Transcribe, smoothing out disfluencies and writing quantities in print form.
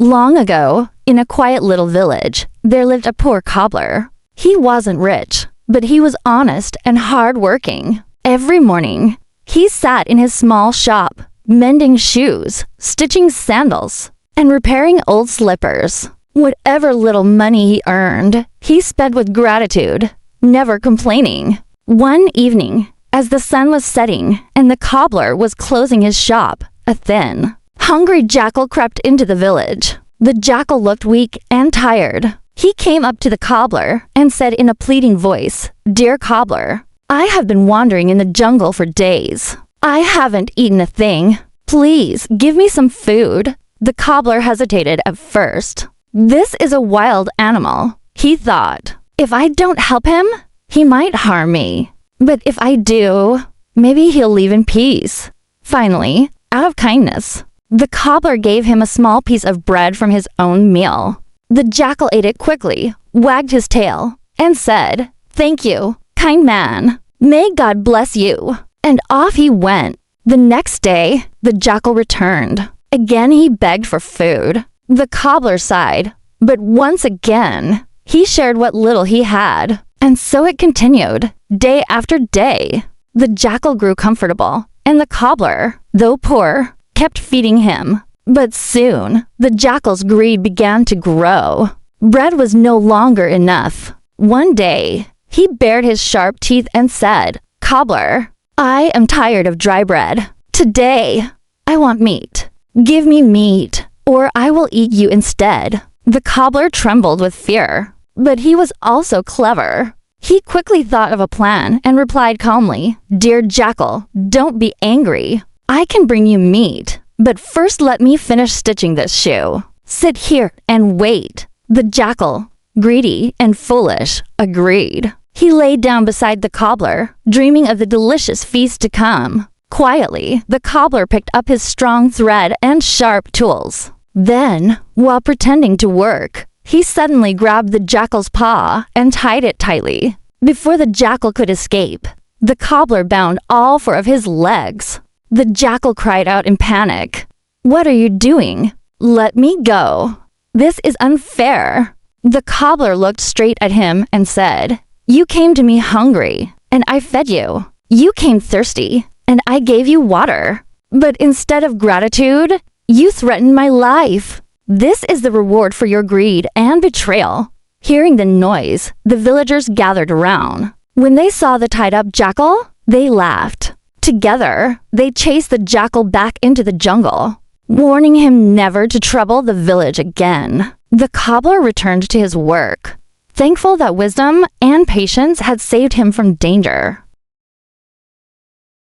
Long ago, in a quiet little village, there lived a poor cobbler. He wasn't rich, but he was honest and hardworking. Every morning, he sat in his small shop, mending shoes, stitching sandals, and repairing old slippers. Whatever little money he earned, he spent with gratitude, never complaining. One evening, as the sun was setting and the cobbler was closing his shop, a thin, hungry jackal crept into the village. The jackal looked weak and tired. He came up to the cobbler and said in a pleading voice, "Dear cobbler, I have been wandering in the jungle for days. I haven't eaten a thing. Please give me some food." The cobbler hesitated at first. This is a wild animal, he thought. If I don't help him, he might harm me. But if I do, maybe he'll leave in peace. Finally, out of kindness, the cobbler gave him a small piece of bread from his own meal. The jackal ate it quickly, wagged his tail, and said, "Thank you, kind man. May God bless you." And off he went. The next day, the jackal returned. Again he begged for food. The cobbler sighed, but once again, he shared what little he had. And so it continued, day after day. The jackal grew comfortable, and the cobbler, though poor, kept feeding him. But soon, the jackal's greed began to grow. Bread was no longer enough. One day, he bared his sharp teeth and said, "Cobbler, I am tired of dry bread. Today, I want meat. Give me meat, or I will eat you instead." The cobbler trembled with fear, but he was also clever. He quickly thought of a plan and replied calmly, "Dear jackal, don't be angry. I can bring you meat, but first let me finish stitching this shoe. Sit here and wait." The jackal, greedy and foolish, agreed. He lay down beside the cobbler, dreaming of the delicious feast to come. Quietly, the cobbler picked up his strong thread and sharp tools. Then, while pretending to work, he suddenly grabbed the jackal's paw and tied it tightly. Before the jackal could escape, the cobbler bound all four of his legs. The jackal cried out in panic, "What are you doing? Let me go. This is unfair." The cobbler looked straight at him and said, "You came to me hungry, and I fed you. You came thirsty, and I gave you water. But instead of gratitude, you threatened my life. This is the reward for your greed and betrayal." Hearing the noise, the villagers gathered around. When they saw the tied-up jackal, they laughed. Together, they chased the jackal back into the jungle, warning him never to trouble the village again. The cobbler returned to his work, thankful that wisdom and patience had saved him from danger.